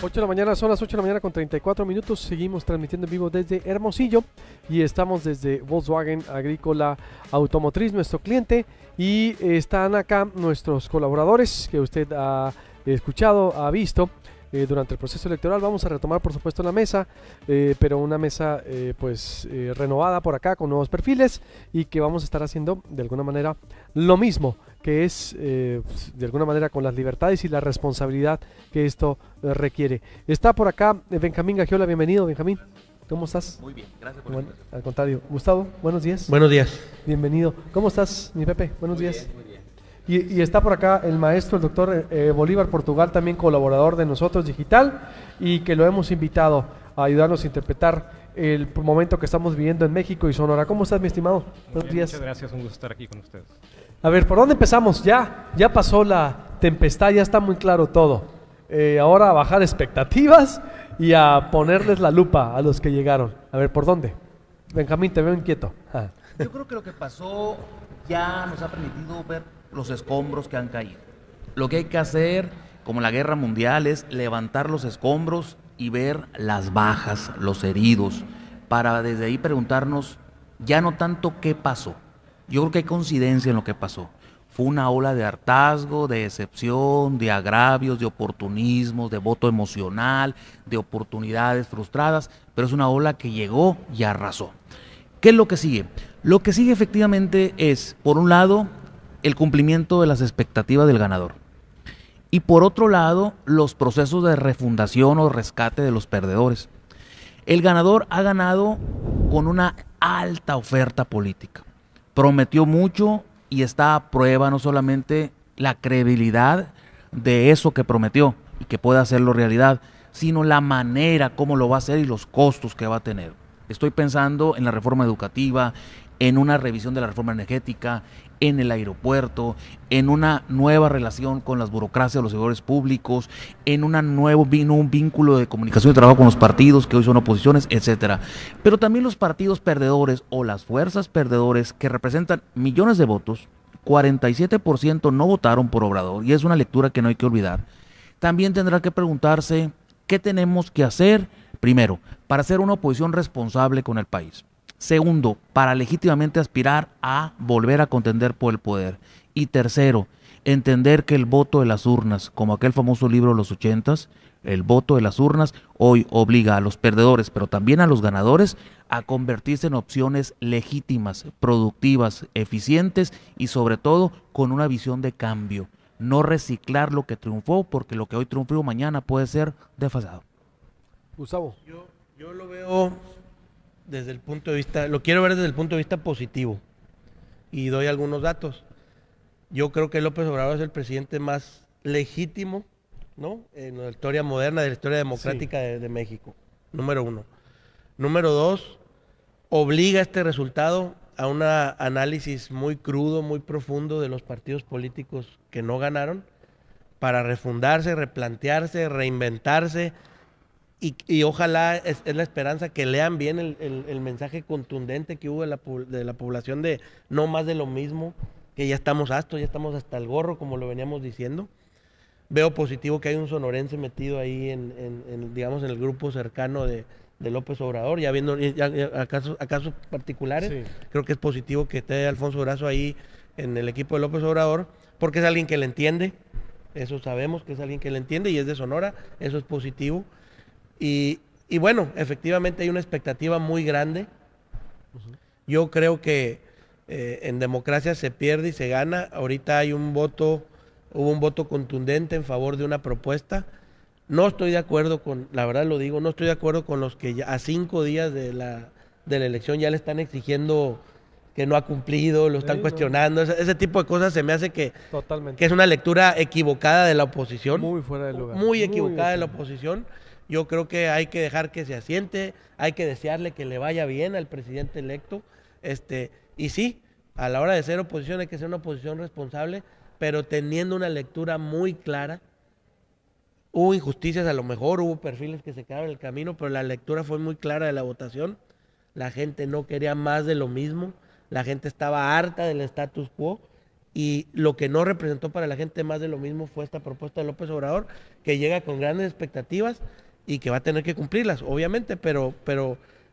8 de la mañana, son las 8 de la mañana con 34 minutos. Seguimos transmitiendo en vivo desde Hermosillo y estamos desde Volkswagen Agrícola Automotriz, nuestro cliente. Y están acá nuestros colaboradores que usted ha escuchado, ha visto durante el proceso electoral. Vamos a retomar, por supuesto, la mesa, pero una mesa renovada por acá con nuevos perfiles y que vamos a estar haciendo de alguna manera lo mismo, que es de alguna manera con las libertades y la responsabilidad que esto requiere. Está por acá Benjamín Gagiola, bienvenido Benjamín. ¿Cómo estás? Muy bien, gracias por la invitación. Al contrario. Gustavo, buenos días. Buenos días. Bienvenido. ¿Cómo estás, mi Pepe? Buenos días. Muy bien. Y está por acá el maestro, el doctor Bolívar Portugal, también colaborador de nosotros digital, y que lo hemos invitado a ayudarnos a interpretar el momento que estamos viviendo en México y Sonora. ¿Cómo estás, mi estimado? Buenos días. Muchas gracias, un gusto estar aquí con ustedes. A ver, ¿por dónde empezamos? Ya pasó la tempestad, ya está muy claro todo. Ahora a bajar expectativas y a ponerles la lupa a los que llegaron. A ver, ¿por dónde? Benjamín, te veo inquieto. Yo creo que lo que pasó ya nos ha permitido ver los escombros que han caído. Lo que hay que hacer, como la guerra mundial, es levantar los escombros y ver las bajas, los heridos, para desde ahí preguntarnos ya no tanto qué pasó. Yo creo que hay coincidencia en lo que pasó. Fue una ola de hartazgo, de decepción, de agravios, de oportunismos, de voto emocional, de oportunidades frustradas, pero es una ola que llegó y arrasó. ¿Qué es lo que sigue? Lo que sigue efectivamente es, por un lado, el cumplimiento de las expectativas del ganador. Y por otro lado, los procesos de refundación o rescate de los perdedores. El ganador ha ganado con una alta oferta política. Prometió mucho y está a prueba no solamente la credibilidad de eso que prometió y que puede hacerlo realidad, sino la manera como lo va a hacer y los costos que va a tener. Estoy pensando en la reforma educativa, en una revisión de la reforma energética, en el aeropuerto, en una nueva relación con las burocracias de los servidores públicos, en un vínculo de comunicación y trabajo con los partidos que hoy son oposiciones, etcétera. Pero también los partidos perdedores o las fuerzas perdedores que representan millones de votos, 47% no votaron por Obrador, y es una lectura que no hay que olvidar. También tendrá que preguntarse qué tenemos que hacer, primero, para hacer una oposición responsable con el país. Segundo, para legítimamente aspirar a volver a contender por el poder. Y tercero, entender que el voto de las urnas, como aquel famoso libro de los 80s, el voto de las urnas hoy obliga a los perdedores, pero también a los ganadores, a convertirse en opciones legítimas, productivas, eficientes y sobre todo con una visión de cambio. No reciclar lo que triunfó, porque lo que hoy triunfó mañana puede ser desfasado. Gustavo. Yo lo veo desde el punto de vista, lo quiero ver desde el punto de vista positivo y doy algunos datos. Yo creo que López Obrador es el presidente más legítimo, ¿no?, en la historia moderna, de la historia democrática de México, número uno. Número dos, obliga este resultado a un análisis muy crudo, muy profundo de los partidos políticos que no ganaron, para refundarse, replantearse, reinventarse. Y ojalá es la esperanza que lean bien el mensaje contundente que hubo de la población de no más de lo mismo, que ya estamos hastos, ya estamos hasta el gorro, como lo veníamos diciendo. Veo positivo que hay un sonorense metido ahí digamos, en el grupo cercano de López Obrador, ya viendo casos particulares. Sí. Creo que es positivo que esté Alfonso Durazo ahí en el equipo de López Obrador, porque es alguien que le entiende, eso sabemos que es alguien que le entiende y es de Sonora, eso es positivo. Y bueno, efectivamente hay una expectativa muy grande. Yo creo que en democracia se pierde y se gana. Ahorita hubo un voto contundente en favor de una propuesta. No estoy de acuerdo la verdad lo digo, no estoy de acuerdo con los que ya a 5 días de la elección ya le están exigiendo que no ha cumplido, lo están cuestionando. Ese tipo de cosas se me hace que es una lectura equivocada de la oposición. Muy fuera de lugar. Muy equivocada de la oposición. Yo creo que hay que dejar que se asiente, hay que desearle que le vaya bien al presidente electo. Y sí, a la hora de ser oposición hay que ser una oposición responsable, pero teniendo una lectura muy clara. Hubo injusticias, a lo mejor hubo perfiles que se quedaron en el camino, pero la lectura fue muy clara de la votación. La gente no quería más de lo mismo, la gente estaba harta del status quo y lo que no representó para la gente más de lo mismo fue esta propuesta de López Obrador, que llega con grandes expectativas y que va a tener que cumplirlas, obviamente, pero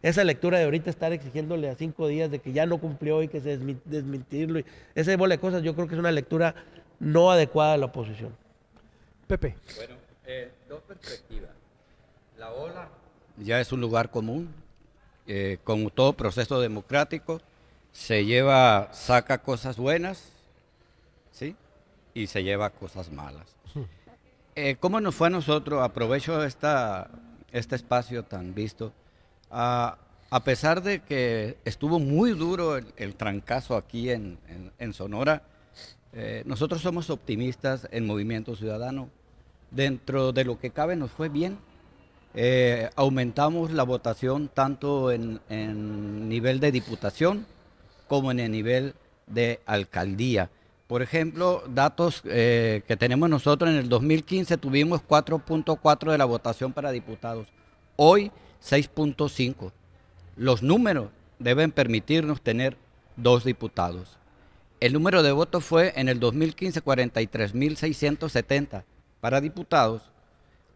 esa lectura de ahorita estar exigiéndole a 5 días de que ya no cumplió y que se desmentirlo, y ese bola de cosas, yo creo que es una lectura no adecuada a la oposición. Pepe. Bueno, dos perspectivas. La ola ya es un lugar común, como todo proceso democrático, saca cosas buenas, ¿sí? Y se lleva cosas malas. ¿Cómo nos fue a nosotros? Aprovecho este espacio tan visto. A pesar de que estuvo muy duro el trancazo aquí en Sonora, nosotros somos optimistas en Movimiento Ciudadano. Dentro de lo que cabe nos fue bien. Aumentamos la votación tanto en nivel de diputación como en el nivel de alcaldía. Por ejemplo, datos que tenemos nosotros, en el 2015 tuvimos 4.4 de la votación para diputados. Hoy 6.5. Los números deben permitirnos tener 2 diputados. El número de votos fue en el 2015 43.670 para diputados.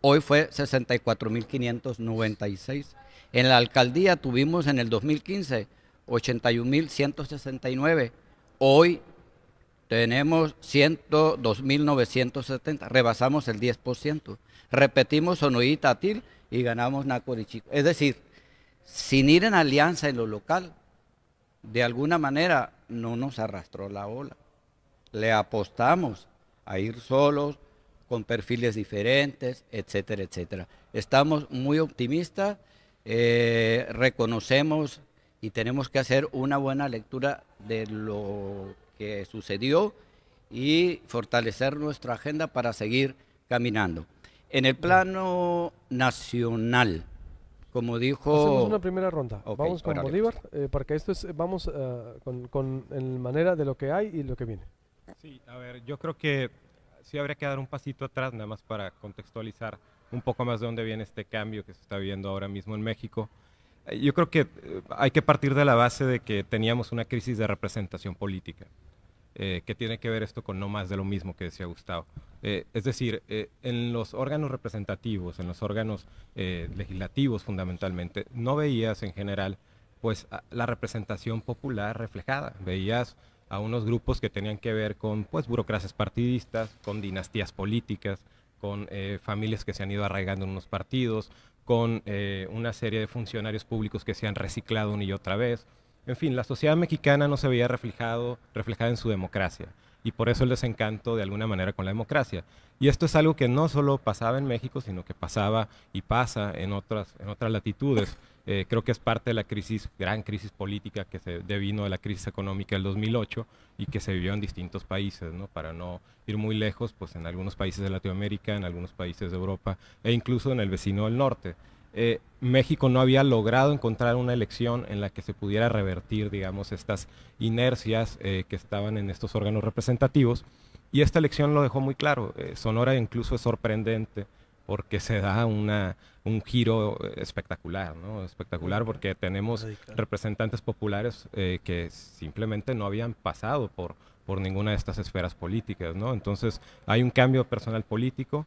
Hoy fue 64.596. En la alcaldía tuvimos en el 2015 81.169. Hoy tenemos 102.970. Rebasamos el 10%. Repetimos Sonoí Tatil y ganamos Nacorichico. Es decir, sin ir en alianza en lo local, de alguna manera no nos arrastró la ola. Le apostamos a ir solos, con perfiles diferentes, etcétera, etcétera. Estamos muy optimistas, reconocemos y tenemos que hacer una buena lectura de lo que sucedió y fortalecer nuestra agenda para seguir caminando. En el plano nacional, como dijo... Hacemos una primera ronda. Okay, vamos con Bolívar, porque esto es, vamos con manera de lo que hay y lo que viene. Sí, a ver, yo creo que sí habría que dar un pasito atrás, nada más para contextualizar un poco más de dónde viene este cambio que se está viendo ahora mismo en México. Yo creo que hay que partir de la base de que teníamos una crisis de representación política, que tiene que ver esto con no más de lo mismo que decía Gustavo. Es decir, en los órganos representativos, en los órganos legislativos fundamentalmente, no veías en general pues la representación popular reflejada. Veías a unos grupos que tenían que ver con pues burocracias partidistas, con dinastías políticas, con familias que se han ido arraigando en unos partidos, con una serie de funcionarios públicos que se han reciclado una y otra vez. En fin, la sociedad mexicana no se veía reflejada en su democracia, y por eso el desencanto de alguna manera con la democracia. Y esto es algo que no solo pasaba en México, sino que pasaba y pasa en otras latitudes. Creo que es parte de la gran crisis política que se devino de la crisis económica del 2008 y que se vivió en distintos países, ¿no? Para no ir muy lejos, pues en algunos países de Latinoamérica, en algunos países de Europa e incluso en el vecino del norte. México no había logrado encontrar una elección en la que se pudiera revertir, digamos, estas inercias que estaban en estos órganos representativos, y esta elección lo dejó muy claro. Sonora incluso es sorprendente porque se da un giro espectacular, ¿no? Espectacular, porque tenemos representantes populares que simplemente no habían pasado por ninguna de estas esferas políticas, ¿no? Entonces hay un cambio personal político.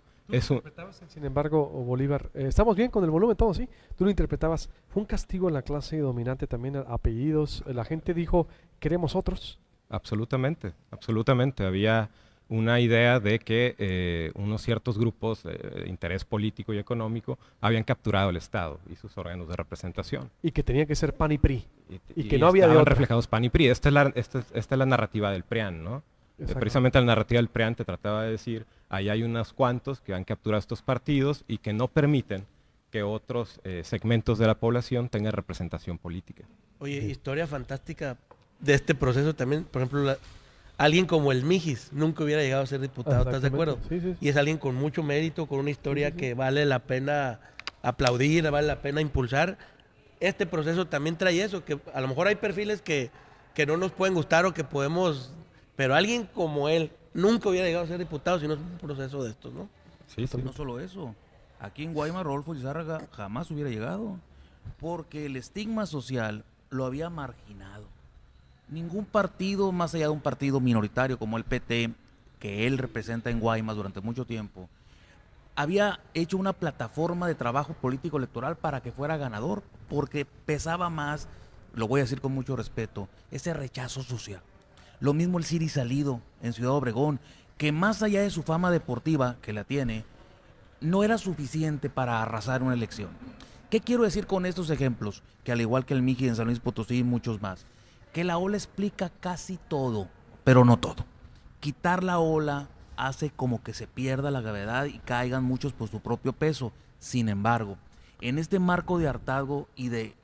Sin embargo, Bolívar, estamos bien con el volumen, todo, ¿sí? Tú lo interpretabas, fue un castigo en la clase dominante también, apellidos, la gente dijo, queremos otros. Absolutamente, absolutamente. Había una idea de que unos ciertos grupos de interés político y económico habían capturado el Estado y sus órganos de representación. Y que tenía que ser PAN y PRI. Y que no había de otra. Reflejados PAN y PRI. Esta es la narrativa del PRIAN, ¿no? Precisamente la narrativa del PRIAN te trataba de decir, ahí hay unos cuantos que han capturado estos partidos y que no permiten que otros segmentos de la población tengan representación política. Oye, historia fantástica de este proceso también, por ejemplo, alguien como el Mijis nunca hubiera llegado a ser diputado, ¿estás de acuerdo? Sí, sí. Y es alguien con mucho mérito, con una historia que vale la pena aplaudir, vale la pena impulsar. Este proceso también trae eso, que a lo mejor hay perfiles que no nos pueden gustar o que podemos, pero alguien como él nunca hubiera llegado a ser diputado si no es un proceso de estos, ¿no? Sí, sí. No solo eso, aquí en Guaymas Rodolfo Lizárraga jamás hubiera llegado, porque el estigma social lo había marginado. Ningún partido, más allá de un partido minoritario como el PT, que él representa en Guaymas durante mucho tiempo, había hecho una plataforma de trabajo político electoral para que fuera ganador, porque pesaba más, lo voy a decir con mucho respeto, ese rechazo social. Lo mismo el Ciri Salido en Ciudad Obregón, que más allá de su fama deportiva, que la tiene, no era suficiente para arrasar una elección. ¿Qué quiero decir con estos ejemplos? Que al igual que el Miji en San Luis Potosí y muchos más, que la ola explica casi todo, pero no todo. Quitar la ola hace como que se pierda la gravedad y caigan muchos por su propio peso. Sin embargo, en este marco de hartazgo y de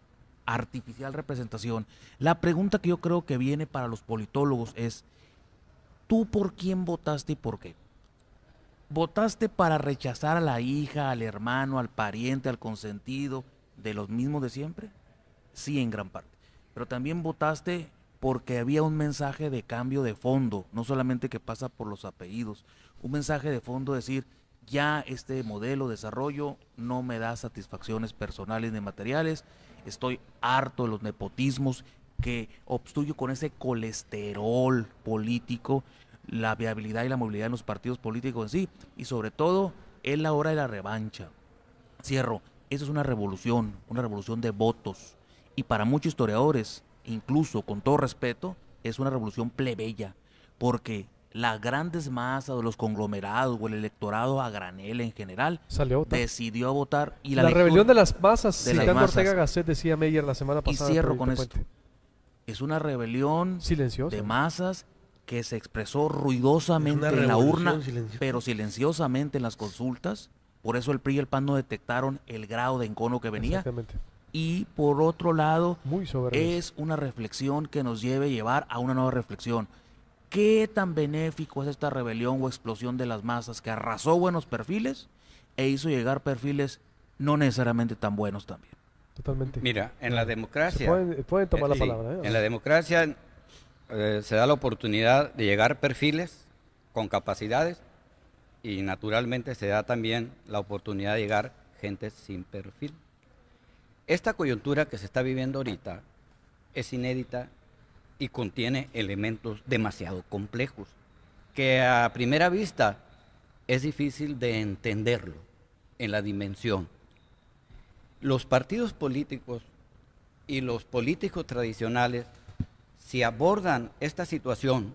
artificial representación, la pregunta que yo creo que viene para los politólogos es, ¿tú por quién votaste y por qué? ¿Votaste para rechazar a la hija, al hermano, al pariente, al consentido de los mismos de siempre? Sí, en gran parte. Pero también votaste porque había un mensaje de cambio de fondo, no solamente que pasa por los apellidos, un mensaje de fondo decir, ya este modelo de desarrollo no me da satisfacciones personales ni materiales, estoy harto de los nepotismos que obstruyo con ese colesterol político, la viabilidad y la movilidad en los partidos políticos en sí, y sobre todo es la hora de la revancha. Cierro, eso es una revolución de votos, y para muchos historiadores, incluso con todo respeto, es una revolución plebeya, porque las grandes masas de los conglomerados o el electorado a granel en general decidió votar. Y la rebelión de las masas, citando Ortega Gasset, decía Meyer la semana pasada. Y cierro con esto. Es una rebelión silenciosa de masas que se expresó ruidosamente en la urna, pero silenciosamente en las consultas. Por eso el PRI y el PAN no detectaron el grado de encono que venía. Exactamente. Y por otro lado, es una reflexión que nos debe llevar a una nueva reflexión. ¿Qué tan benéfico es esta rebelión o explosión de las masas que arrasó buenos perfiles e hizo llegar perfiles no necesariamente tan buenos también? Totalmente. Mira, en la democracia... Pueden tomar la palabra. En la democracia se da la oportunidad de llegar perfiles con capacidades y naturalmente se da también la oportunidad de llegar gente sin perfil. Esta coyuntura que se está viviendo ahorita es inédita y contiene elementos demasiado complejos, que a primera vista es difícil de entenderlo en la dimensión. Los partidos políticos y los políticos tradicionales, si abordan esta situación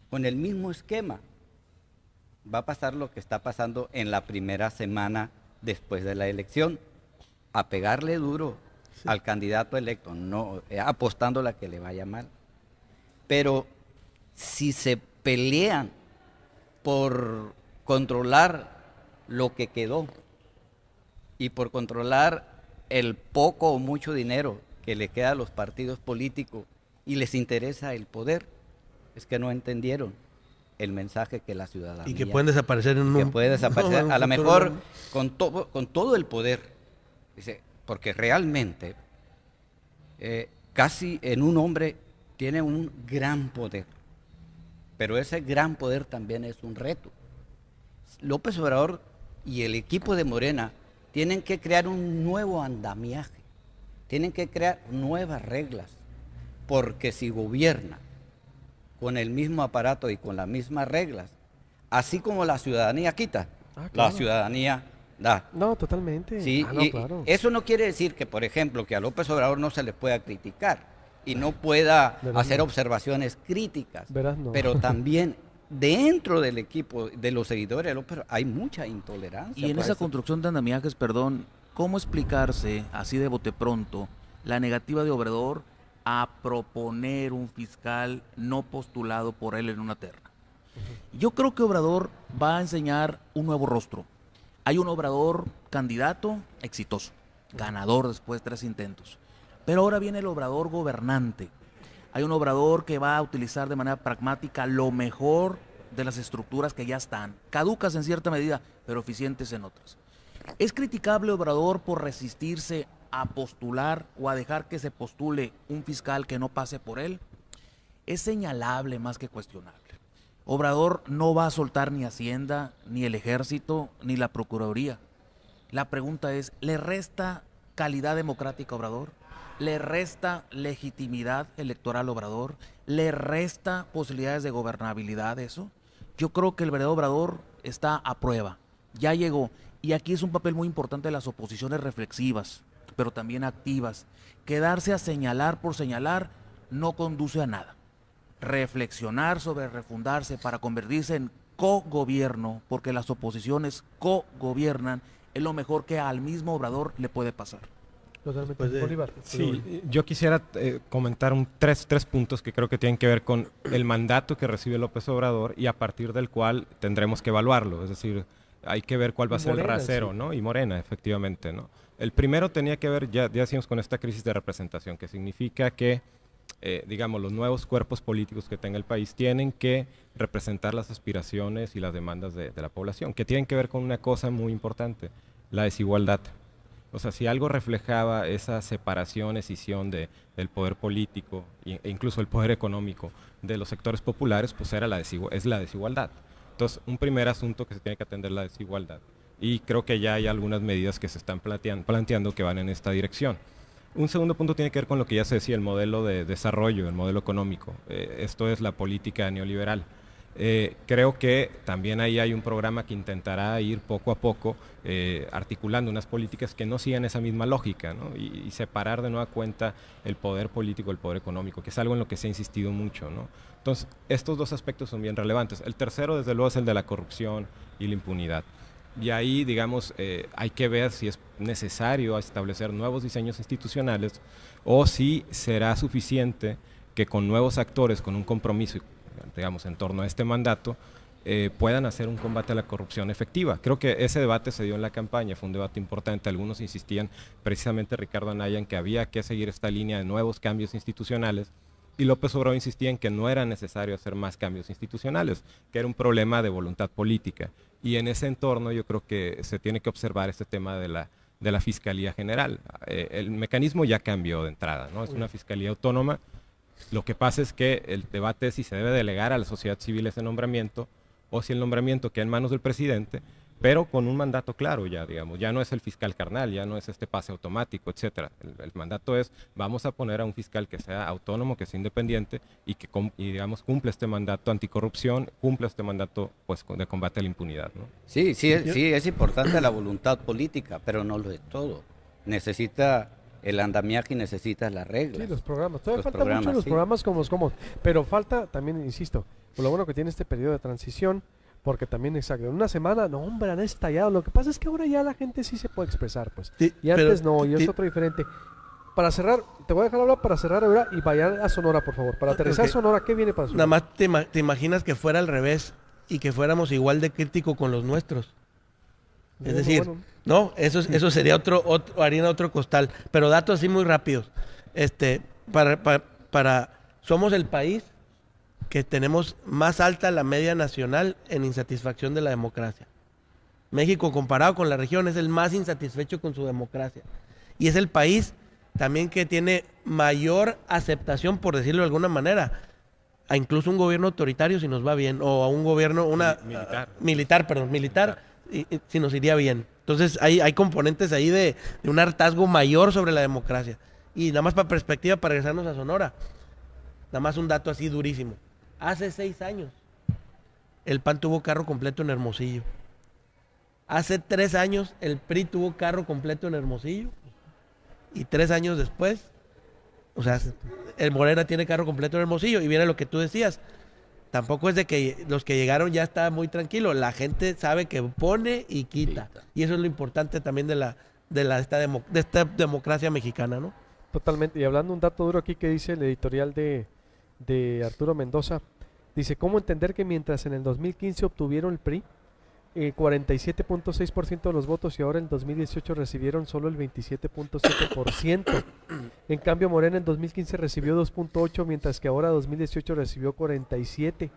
con el mismo esquema, va a pasar lo que está pasando en la primera semana después de la elección, a pegarle duro al candidato electo, no apostándole a que le vaya mal. Pero si se pelean por controlar lo que quedó y por controlar el poco o mucho dinero que le queda a los partidos políticos y les interesa el poder, es que no entendieron el mensaje que la ciudadanía... Y que pueden desaparecer en un... Que puede desaparecer, a lo mejor con todo el poder, dice, porque realmente casi en un hombre tiene un gran poder, pero ese gran poder también es un reto. López Obrador y el equipo de Morena tienen que crear un nuevo andamiaje, tienen que crear nuevas reglas, porque si gobierna con el mismo aparato y con las mismas reglas, así como la ciudadanía quita, claro, la ciudadanía da. No, totalmente. Sí, claro. Eso no quiere decir que, por ejemplo, que a López Obrador no se le pueda criticar y no pueda hacer observaciones críticas, pero también dentro del equipo de los seguidores de López Obrador hay mucha intolerancia. Y en esa construcción de andamiajes, perdón, ¿cómo explicarse, así de bote pronto, la negativa de Obrador a proponer un fiscal no postulado por él en una terna? Yo creo que Obrador va a enseñar un nuevo rostro. Hay un Obrador candidato exitoso, ganador después de 3 intentos. Pero ahora viene el Obrador gobernante. Hay un Obrador que va a utilizar de manera pragmática lo mejor de las estructuras que ya están, caducas en cierta medida, pero eficientes en otras. ¿Es criticable Obrador por resistirse a postular o a dejar que se postule un fiscal que no pase por él? Es señalable más que cuestionable. Obrador no va a soltar ni Hacienda, ni el Ejército, ni la Procuraduría. La pregunta es, ¿le resta calidad democrática a Obrador? le resta legitimidad electoral a Obrador, le resta posibilidades de gobernabilidad eso. Yo creo que el verdadero Obrador está a prueba, ya llegó. Y aquí es un papel muy importante de las oposiciones reflexivas, pero también activas. Quedarse a señalar por señalar no conduce a nada. Reflexionar sobre refundarse para convertirse en cogobierno, porque las oposiciones cogobiernan, es lo mejor que al mismo Obrador le puede pasar. Totalmente. Bolívar. Sí, yo quisiera comentar tres puntos que creo que tienen que ver con el mandato que recibe López Obrador y a partir del cual tendremos que evaluarlo. Es decir, hay que ver cuál va a ser el rasero, ¿no? Y Morena, efectivamente, ¿no? El primero tenía que ver, ya decíamos, con esta crisis de representación, que significa que, digamos, los nuevos cuerpos políticos que tenga el país tienen que representar las aspiraciones y las demandas de la población, que tienen que ver con una cosa muy importante, la desigualdad. O sea, si algo reflejaba esa separación, escisión del poder político e incluso el poder económico de los sectores populares, pues es la desigualdad. Entonces, un primer asunto que se tiene que atender es la desigualdad. Y creo que ya hay algunas medidas que se están planteando que van en esta dirección. Un segundo punto tiene que ver con lo que ya se decía, el modelo de desarrollo, el modelo económico. Esto es la política neoliberal. Creo que también ahí hay un programa que intentará ir poco a poco articulando unas políticas que no sigan esa misma lógica, ¿no? Y separar de nueva cuenta el poder político del poder económico, que es algo en lo que se ha insistido mucho, ¿no? Entonces, estos dos aspectos son bien relevantes. El tercero, desde luego, es el de la corrupción y la impunidad. Y ahí, digamos, hay que ver si es necesario establecer nuevos diseños institucionales o si será suficiente que con nuevos actores, con un compromiso, digamos, en torno a este mandato, puedan hacer un combate a la corrupción efectiva. Creo que ese debate se dio en la campaña, fue un debate importante. Algunos insistían, precisamente Ricardo Anaya, en que había que seguir esta línea de nuevos cambios institucionales, y López Obrador insistía en que no era necesario hacer más cambios institucionales, que era un problema de voluntad política. Y en ese entorno yo creo que se tiene que observar este tema de la Fiscalía General. El mecanismo ya cambió de entrada, ¿no? Es una fiscalía autónoma. Lo que pasa es que el debate es si se debe delegar a la sociedad civil ese nombramiento o si el nombramiento queda en manos del presidente, pero con un mandato claro ya, digamos. Ya no es el fiscal carnal, ya no es este pase automático, etcétera. El mandato es, vamos a poner a un fiscal que sea autónomo, que sea independiente y que digamos, cumple este mandato anticorrupción, cumple este mandato pues, de combate a la impunidad, ¿no? Sí, es importante la voluntad política, pero no lo es todo. Necesita el andamiaje y necesitas las reglas. Sí, los programas. Todavía falta mucho los programas como, pero falta también, insisto, por lo bueno que tiene este periodo de transición, porque también, exacto, en una semana, no, hombre, han estallado. Lo que pasa es que ahora ya la gente sí se puede expresar, pues. Sí, y antes no, y es otro diferente. Para cerrar, te voy a dejar hablar para cerrar ahora y vayan a Sonora, por favor. Para aterrizar Sonora, ¿qué viene para Sonora? Nada más te imaginas que fuera al revés y que fuéramos igual de críticos con los nuestros. Es decir, bueno. no, eso sería otro harina otro costal. Pero datos así muy rápidos. Somos el país que tenemos más alta la media nacional en insatisfacción de la democracia. México, comparado con la región, es el más insatisfecho con su democracia. Y es el país también que tiene mayor aceptación, por decirlo de alguna manera, a incluso un gobierno autoritario si nos va bien, o a un gobierno, militar, si nos iría bien. Entonces hay componentes ahí de un hartazgo mayor sobre la democracia. Y nada más para perspectiva, para regresarnos a Sonora, nada más un dato así durísimo. Hace 6 años, el PAN tuvo carro completo en Hermosillo. Hace 3 años, el PRI tuvo carro completo en Hermosillo. Y 3 años después, o sea, el Morena tiene carro completo en Hermosillo. Y viene lo que tú decías. Tampoco es de que los que llegaron ya está muy tranquilo. La gente sabe que pone y quita. Y eso es lo importante también de esta democracia mexicana, ¿no? Totalmente. Y hablando un dato duro aquí que dice el editorial de Arturo Mendoza, dice, ¿cómo entender que mientras en el 2015 obtuvieron el PRI 47.6% de los votos y ahora en 2018 recibieron solo el 27.7%? En cambio, Morena en 2015 recibió 2.8%, mientras que ahora 2018 recibió 47%.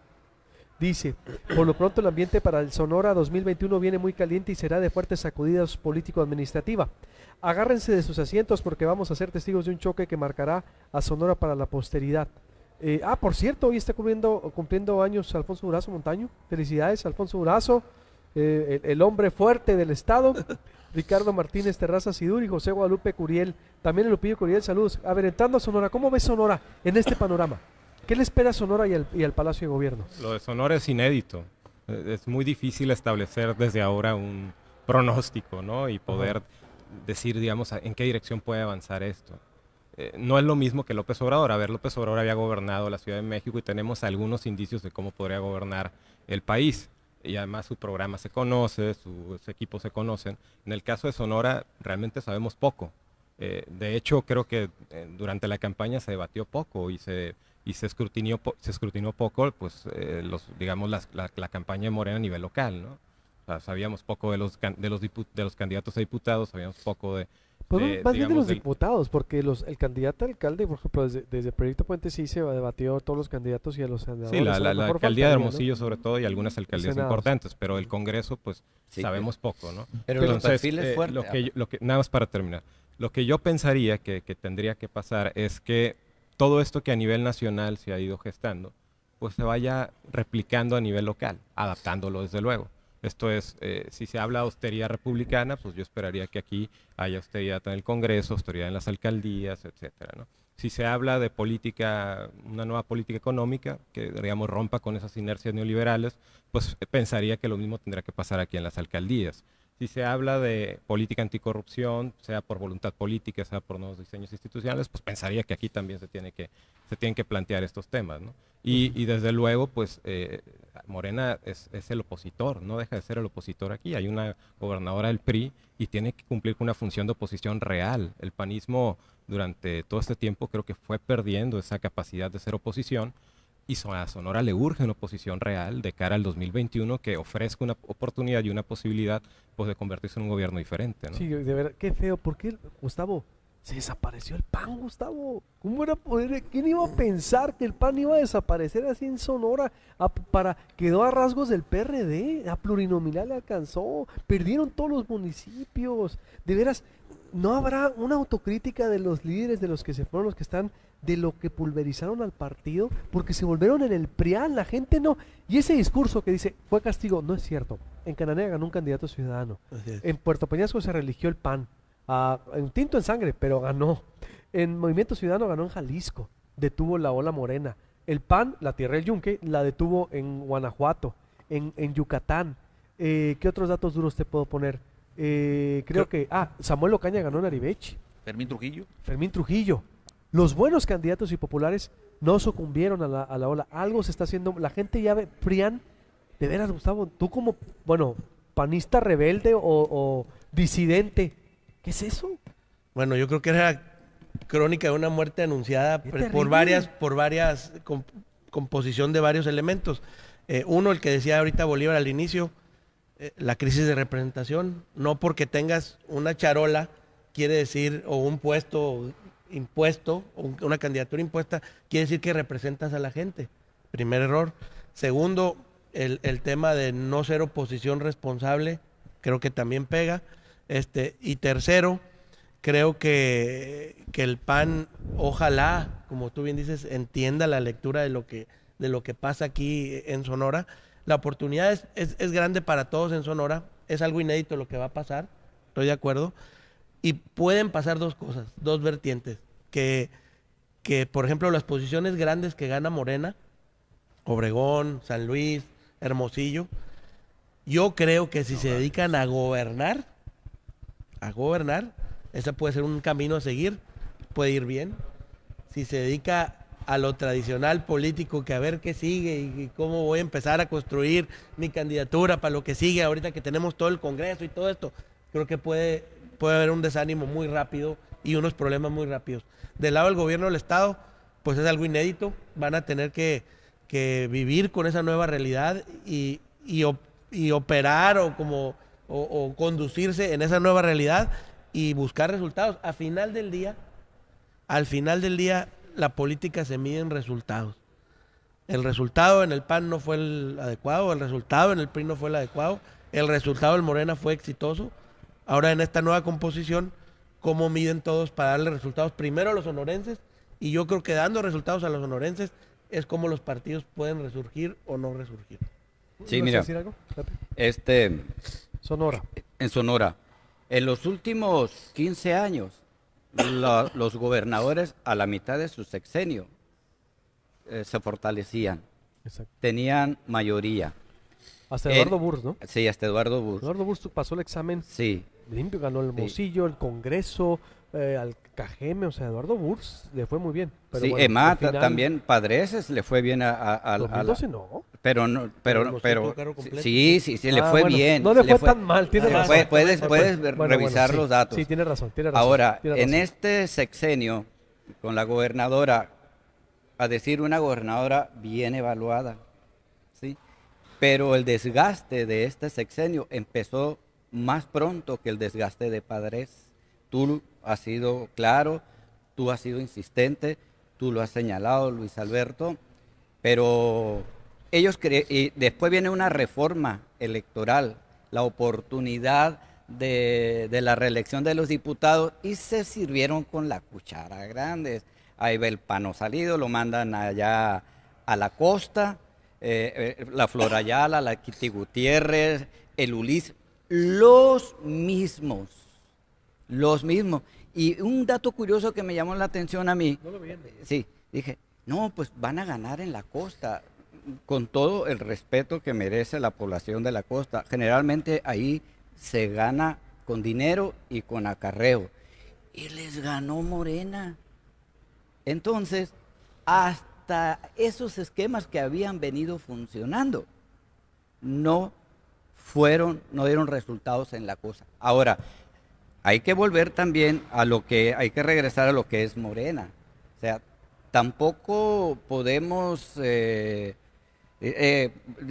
Dice, por lo pronto el ambiente para el Sonora 2021 viene muy caliente y será de fuertes sacudidas político-administrativa. Agárrense de sus asientos porque vamos a ser testigos de un choque que marcará a Sonora para la posteridad. Por cierto, hoy está cumpliendo años Alfonso Durazo Montaño. Felicidades, Alfonso Durazo. el hombre fuerte del estado, Ricardo Martínez Terraza Siduri, José Guadalupe Curiel, también el Lupillo Curiel, saludos. A ver, entrando a Sonora, ¿cómo ves Sonora en este panorama? ¿Qué le espera a Sonora y al Palacio de Gobierno? Lo de Sonora es inédito. Es muy difícil establecer desde ahora un pronóstico, ¿no? Y poder decir, digamos, en qué dirección puede avanzar esto. No es lo mismo que López Obrador. A ver, López Obrador había gobernado la Ciudad de México y tenemos algunos indicios de cómo podría gobernar el país. Y además su programa se conoce, sus equipos se conocen. En el caso de Sonora realmente sabemos poco. De hecho, creo que durante la campaña se debatió poco y se escrutinó poco, pues, digamos, la campaña de Morena a nivel local, ¿no? O sea, sabíamos poco de los candidatos a diputados, sabíamos poco Pues más bien de digamos, los diputados, porque el candidato a alcalde, por ejemplo, desde Proyecto Puente sí se debatió todos los candidatos y a los senadores. Sí, la mejor alcaldía de faltaría, Hermosillo ¿no? sobre todo y algunas alcaldías Senados. importantes, pero el Congreso, pues, Sí, sabemos poco, ¿no? Pero los perfiles fuertes. Nada más para terminar, lo que yo pensaría que tendría que pasar es que todo esto que a nivel nacional se ha ido gestando, pues se vaya replicando a nivel local, adaptándolo desde luego. Esto es, si se habla de austeridad republicana, pues yo esperaría que aquí haya austeridad en el Congreso, austeridad en las alcaldías, etcétera, ¿no? Si se habla de política, una nueva política económica que, digamos, rompa con esas inercias neoliberales, pues pensaría que lo mismo tendrá que pasar aquí en las alcaldías. Si se habla de política anticorrupción, sea por voluntad política, sea por nuevos diseños institucionales, pues pensaría que aquí también se tienen que plantear estos temas, ¿no? Y desde luego, pues Morena es el opositor, no deja de ser el opositor aquí. Hay una gobernadora del PRI y tiene que cumplir con una función de oposición real. El panismo durante todo este tiempo creo que fue perdiendo esa capacidad de ser oposición. Y a Sonora le urge una oposición real de cara al 2021 que ofrezca una oportunidad y una posibilidad, pues, de convertirse en un gobierno diferente, ¿no? Sí, de verdad, qué feo. ¿Por qué, Gustavo? Se desapareció el PAN, Gustavo. ¿Cómo era poder? ¿Quién iba a pensar que el PAN iba a desaparecer así en Sonora? Quedó a rasgos del PRD, a plurinominal le alcanzó, perdieron todos los municipios. De veras, ¿no habrá una autocrítica de los líderes, de los que se fueron, los que están, de lo que pulverizaron al partido? Porque se volvieron en el PRIAN, la gente no. Y ese discurso que dice, fue castigo, no es cierto. En Cananea ganó un candidato ciudadano. En Puerto Peñasco se religió el PAN. Un tinto en sangre, pero ganó. En Movimiento Ciudadano ganó en Jalisco, detuvo la ola morena. El PAN, la tierra del yunque, la detuvo en Guanajuato, en Yucatán. ¿Qué otros datos duros te puedo poner? Creo que Samuel Ocaña ganó en Aribeche. Fermín Trujillo. Los buenos candidatos y populares no sucumbieron a la ola. Algo se está haciendo. La gente ya ve, PRIAN, de veras, Gustavo, tú como, bueno, panista rebelde o disidente, ¿qué es eso? Bueno, yo creo que era crónica de una muerte anunciada por varias composición de varios elementos. Uno, el que decía ahorita Bolívar al inicio, la crisis de representación. No porque tengas una charola quiere decir, o un puesto impuesto, o una candidatura impuesta, quiere decir que representas a la gente. Primer error. Segundo, el tema de no ser oposición responsable, creo que también pega. Y tercero, creo que el PAN, ojalá, como tú bien dices, entienda la lectura de lo que pasa aquí en Sonora. La oportunidad es grande para todos en Sonora, es algo inédito lo que va a pasar, estoy de acuerdo. Y pueden pasar dos cosas, dos vertientes, que por ejemplo las posiciones grandes que gana Morena, Obregón, San Luis, Hermosillo, yo creo que si se dedican a gobernar, ese puede ser un camino a seguir, puede ir bien. Si se dedica a lo tradicional político, que a ver qué sigue y cómo voy a empezar a construir mi candidatura para lo que sigue, ahorita que tenemos todo el Congreso y todo esto, creo que puede haber un desánimo muy rápido y unos problemas muy rápidos. Del lado del gobierno del Estado, pues es algo inédito, van a tener que vivir con esa nueva realidad y operar o conducirse en esa nueva realidad y buscar resultados. Al final del día, la política se mide en resultados. El resultado en el PAN no fue el adecuado, el resultado en el PRI no fue el adecuado, el resultado del Morena fue exitoso. Ahora en esta nueva composición, ¿cómo miden todos para darle resultados primero a los sonorenses? Y yo creo que dando resultados a los sonorenses es como los partidos pueden resurgir o no resurgir. Sí, ¿Ibas a mira, decir algo, Pepe? Sonora. Sonora. En Sonora, en los últimos 15 años, los gobernadores a la mitad de su sexenio se fortalecían, Exacto. tenían mayoría. Hasta Eduardo Burs, ¿no? Sí, hasta Eduardo Burs. Eduardo Burs pasó el examen Sí, limpio, ganó el Hermosillo, el Congreso, al Cajeme, o sea, Eduardo Burs le fue muy bien. Pero sí, bueno, Emma al final, también, Padreces le fue bien a 2012 no. pero no, Pero pero no cargo completo. sí, le fue Bueno, bien. no le fue tan mal, tiene Ah, razón. Puedes Bueno, revisar sí, los datos. Sí, tiene razón, tiene razón. Ahora, tiene en razón. este sexenio, con la gobernadora, a decir una gobernadora bien evaluada, ¿sí? Pero el desgaste de este sexenio empezó más pronto que el desgaste de Padres. Tú has sido claro, tú has sido insistente, tú lo has señalado, Luis Alberto, pero y después viene una reforma electoral, la oportunidad de la reelección de los diputados y se sirvieron con la cuchara grande. Ahí va el pano salido, lo mandan allá a la costa, la Flor Ayala, la Kitty Gutiérrez, el Ulises, los mismos. Y un dato curioso que me llamó la atención a mí, sí, dije, no, pues van a ganar en la costa, con todo el respeto que merece la población de la costa. Generalmente ahí se gana con dinero y con acarreo. Y les ganó Morena. Entonces, hasta esos esquemas que habían venido funcionando no dieron resultados en la cosa. Ahora, hay que volver también hay que regresar a lo que es Morena. O sea, tampoco podemos, le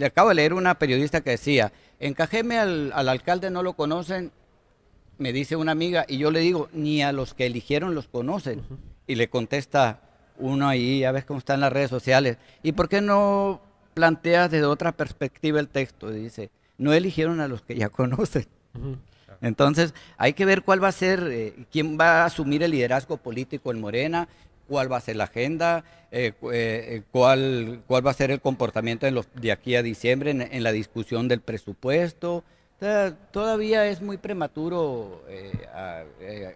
acabo de leer una periodista que decía, en Cajeme al alcalde no lo conocen, me dice una amiga, y yo le digo, ni a los que eligieron los conocen. Y le contesta uno ahí, ya ves cómo están las redes sociales, ¿y por qué no planteas desde otra perspectiva el texto? Y dice, no eligieron a los que ya conocen. Entonces, hay que ver cuál va a ser, quién va a asumir el liderazgo político en Morena, cuál va a ser la agenda, cuál va a ser el comportamiento de aquí a diciembre en la discusión del presupuesto. O sea, todavía es muy prematuro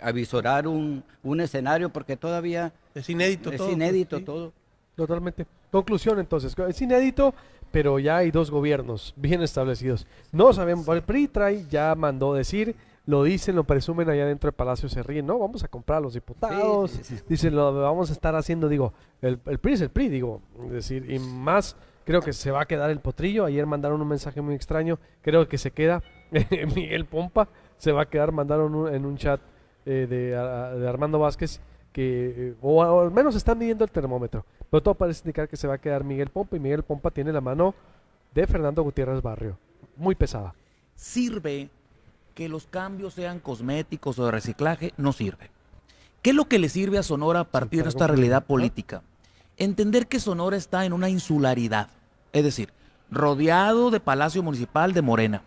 avisorar un escenario porque todavía Es inédito es todo. inédito pues, sí. todo. Totalmente. Conclusión entonces, es inédito, pero ya hay dos gobiernos bien establecidos. No sabemos, el PRI ya mandó decir, lo dicen, lo presumen allá dentro del Palacio, se ríen, no, vamos a comprar a los diputados, Sí. dicen, lo vamos a estar haciendo, digo, el PRI es el PRI, digo, es decir, y más, creo que se va a quedar el potrillo, ayer mandaron un mensaje muy extraño, creo que se queda Miguel Pompa, se va a quedar, mandaron en un chat de Armando Vázquez, que o al menos están midiendo el termómetro, pero todo parece indicar que se va a quedar Miguel Pompa, y Miguel Pompa tiene la mano de Fernando Gutiérrez Barrio, muy pesada. Sirve que los cambios sean cosméticos o de reciclaje, no sirve. ¿Qué es lo que le sirve a Sonora a partir de esta realidad política? Entender que Sonora está en una insularidad, es decir, rodeado de Palacio Municipal de Morena,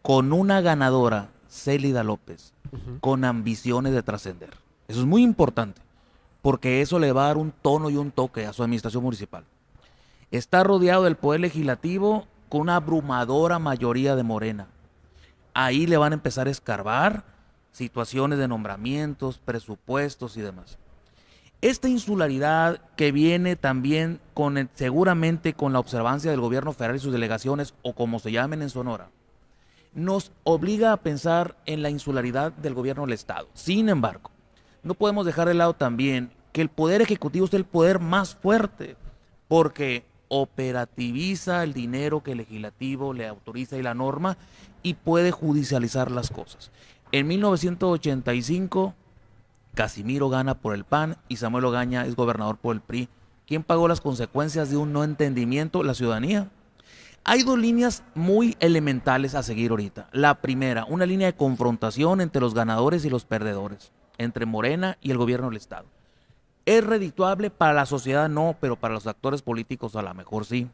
con una ganadora, Célida López, con ambiciones de trascender. Eso es muy importante, porque eso le va a dar un tono y un toque a su administración municipal. Está rodeado del Poder Legislativo con una abrumadora mayoría de Morena. Ahí le van a empezar a escarbar situaciones de nombramientos, presupuestos y demás. Esta insularidad que viene también seguramente con la observancia del gobierno federal y sus delegaciones, o como se llamen en Sonora, nos obliga a pensar en la insularidad del gobierno del Estado. Sin embargo, no podemos dejar de lado también que el Poder Ejecutivo es el poder más fuerte, porque operativiza el dinero que el Legislativo le autoriza y la norma, y puede judicializar las cosas. En 1985, Casimiro gana por el PAN y Samuel Ogaña es gobernador por el PRI. ¿Quién pagó las consecuencias de un no entendimiento? La ciudadanía. Hay dos líneas muy elementales a seguir ahorita. La primera, una línea de confrontación entre los ganadores y los perdedores, entre Morena y el gobierno del Estado. ¿Es redituable? Para la sociedad no, pero para los actores políticos a lo mejor sí.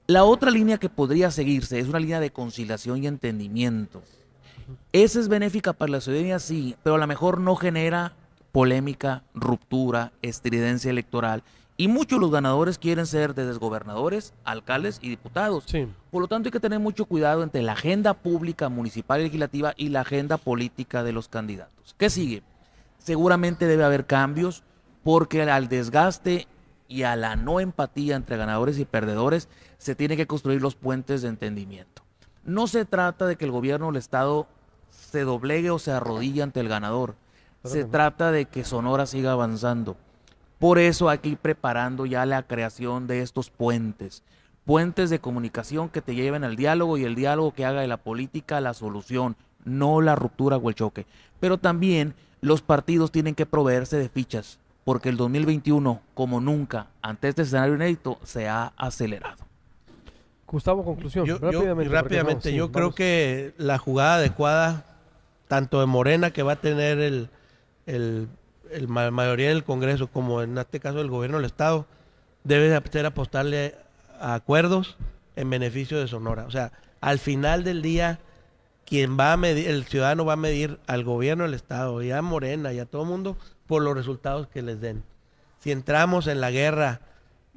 La otra línea que podría seguirse es una línea de conciliación y entendimiento. ¿Esa es benéfica para la ciudadanía? Sí, pero a lo mejor no genera polémica, ruptura, estridencia electoral Y muchos de los ganadores quieren ser desde gobernadores, alcaldes y diputados. Sí. Por lo tanto, hay que tener mucho cuidado entre la agenda pública, municipal y legislativa y la agenda política de los candidatos. ¿Qué sigue? Seguramente debe haber cambios porque al desgaste y a la no empatía entre ganadores y perdedores se tienen que construir los puentes de entendimiento. No se trata de que el gobierno del Estado se doblegue o se arrodille ante el ganador. Se trata de que Sonora siga avanzando. Por eso hay que ir preparando ya la creación de estos puentes. Puentes de comunicación que te lleven al diálogo y el diálogo que haga de la política la solución, no la ruptura o el choque. Pero también los partidos tienen que proveerse de fichas, porque el 2021, como nunca, ante este escenario inédito, se ha acelerado. Gustavo, conclusión. Rápidamente, yo creo que la jugada adecuada, tanto de Morena, que va a tener mayoría en el Congreso, como en este caso el gobierno del Estado, debe de ser apostarle a acuerdos en beneficio de Sonora. O sea, al final del día, quien va a medir, el ciudadano va a medir al gobierno del Estado y a Morena y a todo el mundo por los resultados que les den. Si entramos en la guerra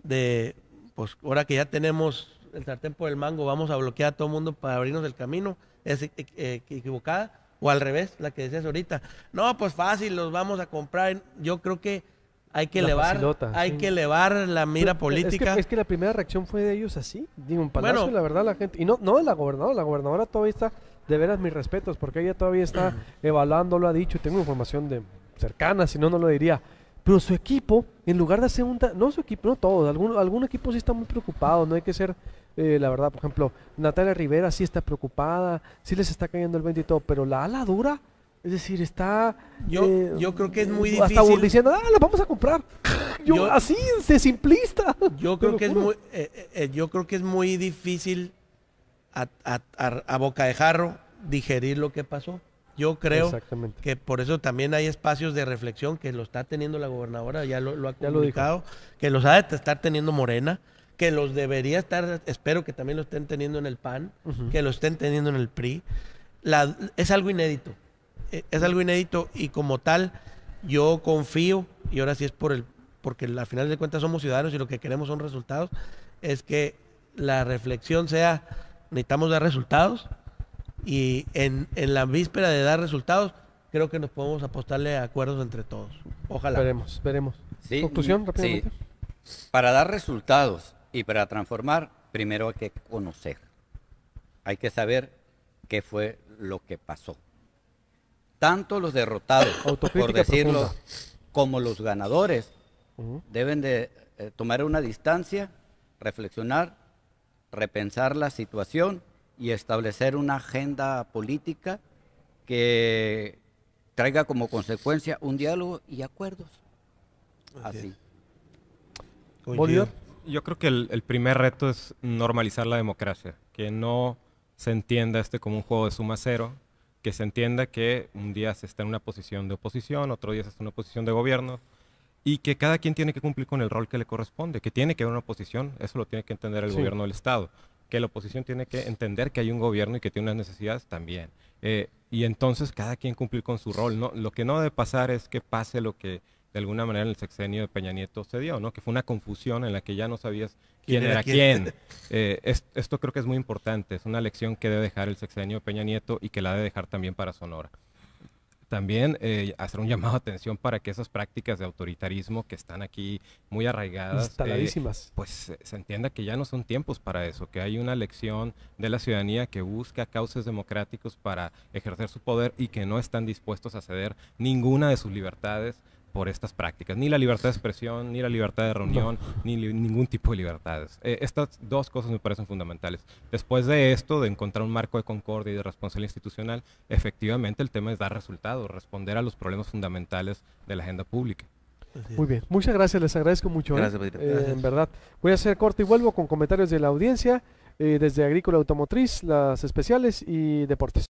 de, pues ahora que ya tenemos el sartén por el mango, vamos a bloquear a todo el mundo para abrirnos el camino, es equivocada. O al revés, la que decías ahorita. No, pues fácil, los vamos a comprar. Yo creo que hay que elevar la mira política. Es que la primera reacción fue de ellos así. Digo, en Palacio, la verdad, la gente. Y no de la gobernadora. La gobernadora todavía está, de veras, mis respetos, porque ella todavía está evaluando, lo ha dicho. Tengo información cercana, si no, no lo diría. Pero su equipo, en lugar de hacer no su equipo, no todos, algún equipo sí está muy preocupado, no hay que ser, la verdad, por ejemplo, Natalia Rivera sí está preocupada, sí les está cayendo el 20 y todo, pero la ala dura, es decir, está... Yo creo que es muy difícil... Hasta diciendo, la vamos a comprar. Así, de simplista. Yo creo que es muy difícil a boca de jarro digerir lo que pasó. Yo creo que por eso también hay espacios de reflexión que lo está teniendo la gobernadora, ya lo ha comunicado, que los ha de estar teniendo Morena, que los debería estar, espero que también lo estén teniendo en el PAN, que lo estén teniendo en el PRI. Es algo inédito, y como tal yo confío, y ahora sí es porque al final de cuentas somos ciudadanos y lo que queremos son resultados, es que la reflexión sea, necesitamos dar resultados. Y en la víspera de dar resultados, creo que nos podemos apostarle a acuerdos entre todos. Ojalá. Veremos. Sí, ¿Conclusión rápidamente? Sí. Para dar resultados y para transformar, primero hay que conocer. Hay que saber qué fue lo que pasó. Tanto los derrotados, por decirlo, como los ganadores, deben de tomar una distancia, reflexionar, repensar la situación y establecer una agenda política que traiga como consecuencia un diálogo y acuerdos. Así. Bolívar. Yo creo que el primer reto es normalizar la democracia, que no se entienda como un juego de suma cero, que se entienda que un día se está en una posición de oposición, otro día se está en una posición de gobierno, y que cada quien tiene que cumplir con el rol que le corresponde, que tiene que haber una oposición, eso lo tiene que entender el gobierno del Estado, que la oposición tiene que entender que hay un gobierno y que tiene unas necesidades también. Y entonces cada quien cumplir con su rol, ¿no? Lo que no debe pasar es que pase lo que de alguna manera en el sexenio de Peña Nieto se dio, ¿no? Que fue una confusión en la que ya no sabías quién era quién. Esto creo que es muy importante, es una lección que debe dejar el sexenio de Peña Nieto y que la debe dejar también para Sonora. También hacer un llamado de atención para que esas prácticas de autoritarismo que están aquí muy arraigadas, instaladísimas, pues se entienda que ya no son tiempos para eso, que hay una elección de la ciudadanía que busca cauces democráticos para ejercer su poder y que no están dispuestos a ceder ninguna de sus libertades por estas prácticas, ni la libertad de expresión, ni la libertad de reunión, ni ningún tipo de libertades. Estas dos cosas me parecen fundamentales. Después de esto, de encontrar un marco de concordia y de responsabilidad institucional, efectivamente el tema es dar resultados, responder a los problemas fundamentales de la agenda pública. Muy bien, muchas gracias, les agradezco mucho. Gracias, Pedro. En verdad. Voy a hacer corte y vuelvo con comentarios de la audiencia, desde Agrícola Automotriz, las especiales y deportes.